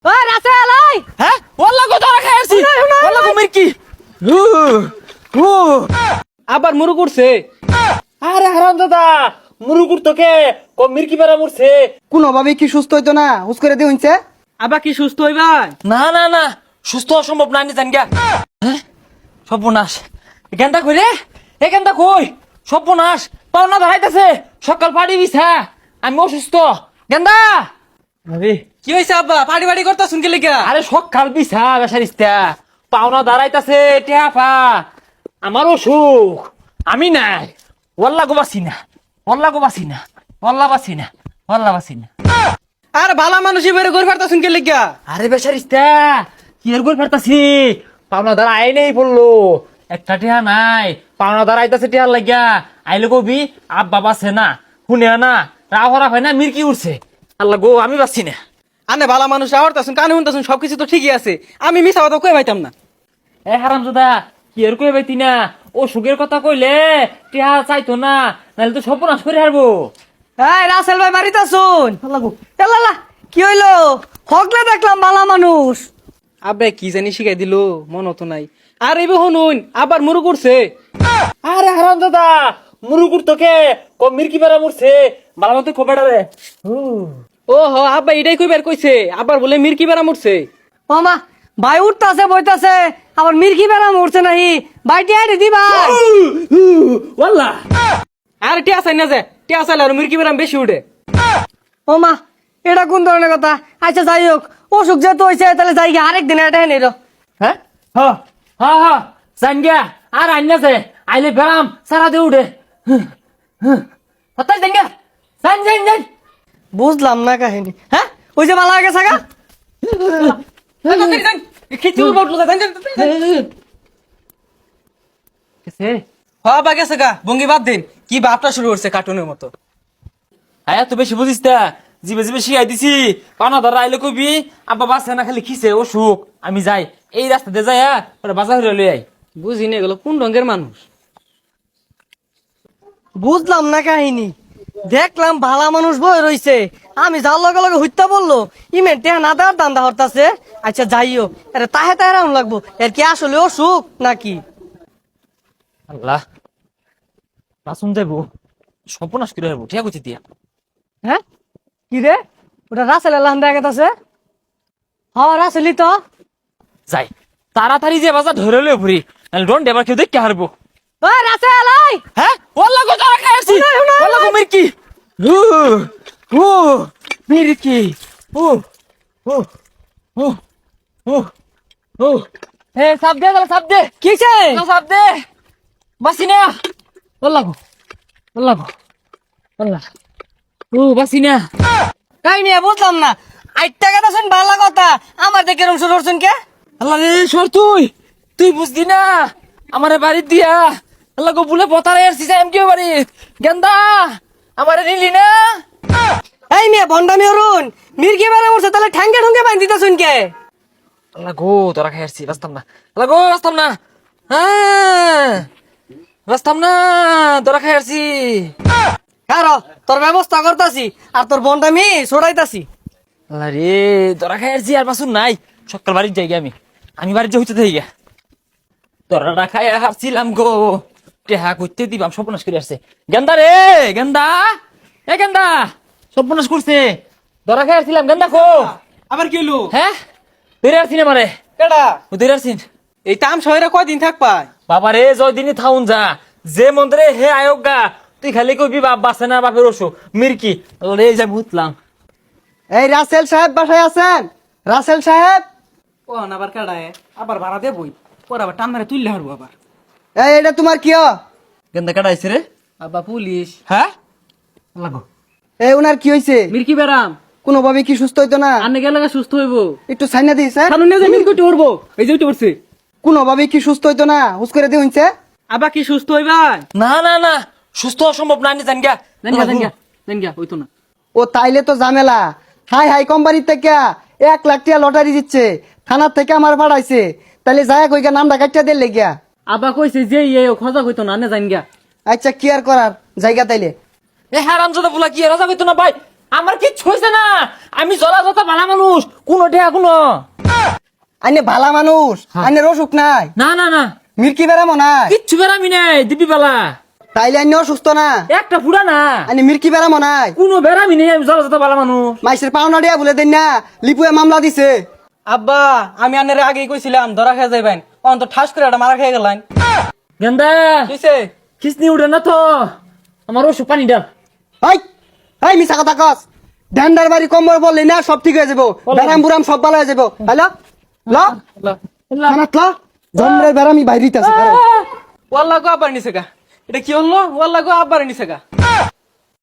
ওই রাসেল ওই হ্যাঁ ওল্লা কো ধরা খাইছি ওল্লা কো মির্কি উ উ আবার মুরু করছে। আরে হারামজাদা মুরুকুর তোকে কো মির্কি বেরা মরছে। কোনোভাবে কি সুস্থ হইতো না হুস করে দিয়ে হইছে। আবার কি সুস্থ হইবাই? না না না সুস্থ অসম্ভব না নি জান গা। হ্যাঁ সর্বনাশ এখানটা কই রে এখানটা কই সর্বনাশ পাওনা ধরাইতেছে সকাল পাড়ি বিছা আমি অসুস্থ গেন্দা আরে কি হইছে আব্বা? পাড়ি বাড়ি করতা শুনকে লিখা? আরে সকাল বিছা বেসারিস্তা পাওনা দাঁড়াইতাছে টেহাফা আমার অসুখ আমি নাই ওল্লা গো বাসি না ওল্লা গো বাসি না ওল্লা বাসি না ওল্লা বাসি না। আর ভালা মানুষই বেরে ঘুরে ফেরতা শুনকে লিখা? আরে বেসারিস্তা কি এর গোল ফেরতাছি পাওনা দাঁড়া আই নেই পড়লো একটা টেহা নাই পাওনা দাঁড়াইতাছে টেহার লাগিয়া আইলে কবি আব্বা বাসে না শুনে না রাহরা হয় না মির্কি উঠছে আল্লাহ গো আমি বাসি না। আনে ভালা মানুষ আওরতাছুন কানে শুনতাছুন সবকিছু তো ঠিকই আছে, আমি মিছা কথা কই পাইতাম না। এ হারামজাদা কি এর কই বাইতি না ও সুখের কথা কইলে টেহা চাইতো না নাহলে তো সর্বনাশ করে হারবো। এই রাসেল ভাই মারিতাছুন লাগু এলালা কি হইলো হকলে দেখলাম বালা মানুষ। আব্বা কি জানি শিখাই দিল মন তো নাই। আর এই শুনুন আবার মুরু করছে। আরে হারামজাদা মুরুকুর তোকে ক মির্কি বেড়া মরছে বালা মতো খোবেড়া রে ও হ আব্বা এটাই কইবার কইছে, আবার বলে মির্কি বেড়া মরছে। মামা ভাই উঠতাছে বইতাছে আবার মির্কি বেড়া মরছে নাহি ভাইটি আইডি দি ভাই। ওয়াল্লা আর টিয়া চাই না যে টিয়া চাইলে আর মির্কি বেড়া বেশি উঠে। মামা এটা কোন ধরনের কথা? আচ্ছা যাই হোক অসুখ যেহেতু হয়েছে তাহলে যাই গিয়ে আরেক দিন এটা নিল। হ্যাঁ হ্যাঁ হ্যাঁ হ্যাঁ জান গিয়া আর আইনাছে আইলে বেড়াম সারা দিয়ে উঠে হতাই জান গিয়া জান জান জান বুঝলাম না কাহিনী। হ্যাঁ ওই যে বালা গেছে গা খিচুড়ি বটলো কেসে আব্বা গেছে গা ভঙ্গি বাদ দিন, কি বাপটা শুরু করছে কার্টুনের মতো। আয়া তো বেশি বুঝিস তা জিবে জিবে শিখাই দিছি পানা ধরা আইলে কবি আব্বা বাসে না খালি খিসে অসুখ আমি যাই এই রাস্তা দিয়ে যাই ওরা বাজার হইলে লই আই। বুঝি না এগুলো কোন রঙের মানুষ। বুঝলাম না কাহিনী। দেখলাম ভালা মানুষ বই রইছে আমি যার লগে লগে হইতা বললো ইমেন টেহা না দেওয়ার দান্দা হরতাছে। আচ্ছা যাইও আরে তাহে তাহে রাম লাগবো এর কি আসলে অসুখ নাকি? আল্লাহ বাসন যাইবো সর্বনাশ করে হারবো ঠিক আছে দিয়া হ্যাঁ কি রে ওটা রাসেল আল্লাহ দেখা গেছে। হ্যাঁ রাসেলই তো। যাই তাড়াতাড়ি যে বাজার ধরে লই ভরি নাহলে ডন দেবার কেউ দেখতে হারবো। ওই রাসেল ওই হ্যাঁ ওল্লা কো ধরা খাইছি ওল্লা কো মির্কি ও মির্কি ও ও ও ও ও হে সাব দে সাব দে কিছে সাব দে বাসিনা ওল্লা ও বাসিনা কাহিনী বুঝলাম না। আইটা কথা শুন ভালো কথা আমার দেখে রং শুরু করছেন কে? আল্লাহ রে সর তুই বুঝদি না আমারে বাড়ি দিয়া আল্লাহ গো বলে বতারে আসছিস এম কি বাড়ি গেন্দা আমারে নিলি না। এই মেয়ে ভন্ডামি অরুণ মির্গি বেড়া মরছে তাহলে ঠ্যাঙ্গে ঠুঙ্গে বাইন দিতে শুন কে? আল্লাহ গো তোরা খাই আসছি বাঁচতাম না আল্লাহ গো বাঁচতাম না হ্যাঁ বাঁচতাম না তোরা খাই আসছি। কারো তোর ব্যবস্থা করতাছি আর তোর ভন্ডামি ছড়াইতাছি। আল্লাহ রে তোরা খাই আসছি আর বাসুন নাই সকাল বাড়ির যাই আমি আমি বাড়ির যে হইতে থাকি গা তোরা খাই হারছিলাম গো টেহা করতে দিবাম সর্বনাশ করে আসছে গেন্দা রে গেন্দা এ গেন্দা সর্বনাশ করছে তোরা খাই আসছিলাম গেন্দা খো আবার কি হলো? হ্যাঁ ধরে আসছি না মারে কেডা? ও ধরে আসছিন এই তাম শহরে কয়দিন থাক পায়? বাবা রে জয়দিনই থাউন যা যে মন্দিরে হে আয়োগ গা তুই খালি কবি বাপ বাসে না বাপের অসুখ মির্কি রে যা ভুতলাম। এই রাসেল সাহেব বাসায় আছেন? রাসেল সাহেব ও আবার কেডায় আবার ভাড়া দেবই পর আবার টান মারে তুললে হারবো আবার। এই এটা তোমার কি হয়? গেন্দা কাটাইছে রে আব্বা পুলিশ। হ্যাঁ লাগো এই উনার কি হয়েছে? মির্কি বেড়াম কোনোভাবে কি সুস্থ হইতো না? আনে গেলে সুস্থ হইবো। একটু সাইনা দিই স্যার। সামনে যে মির্কি উঠে উঠবো এই যে উঠে পড়ছে। কোনোভাবে কি সুস্থ হইতো না হুস করে দিয়ে হইছে? আবার কি সুস্থ হইবাই? না না না সুস্থ অসম্ভব না জান গা জান গা হইতো না। ও তাইলে তো ঝামেলা। হাই হাই কোম্পানির থেকে 1 লাখ টাকা লটারি দিচ্ছে, থানার থেকে আমার পাঠাইছে, তাইলে যায় কইগা নামটা কাটিয়া দিল লেগিয়া। আবার কইছে যে খোঁজা হইতো না আনে জান গা। আচ্ছা কি আর করার জায়গা তাইলে। এ হারামজাদা ফুলা কি রাজা কইতো না ভাই আমার কিচ্ছু হয়েছে না, আমি জলা জতা ভালা মানুষ, কোনো ঠেয়া কোনো। আইনে ভালা মানুষ, আইনের অসুখ নাই, না না না, মির্কি বেড়ামো নাই, কিচ্ছু বেড়ামি নাই দিবি বেলা, তাইলে আইনে অসুস্থ না, একটা ফুড়া না, আইনে মির্কি বেড়ামো নাই। কোনো বেড়ামি নেই, আমি জলা জতা ভালা মানুষ। মাইসের পাওনা দিয়া বলে দেন না, লিপুয়ে মামলা দিছে। আব্বা আমি আনের আগেই কইছিলাম ধরা খেয়ে যাইবেন, অন্ত ঠাস করে একটা মারা খেয়ে গেলেন। গেন্দা কিসে খিসনি উঠে না তো, আমার ওষুধ পানি ডাল। হাই হাই মিছা কথা কস, ড্যান্ডার বাড়ি কম্বল বললি না সব ঠিক হয়ে যাবো, ব্যারাম বুরাম সব ভালো হয়ে যাবো। হ্যালো ল খানাত ল, জন্মের বেড়ামি বাইরিতে আছে। ওয়াল্লা গো আব্বার নিছে গা, এটা কি হলো? ওয়াল্লা গো আব্বার নিছে গা।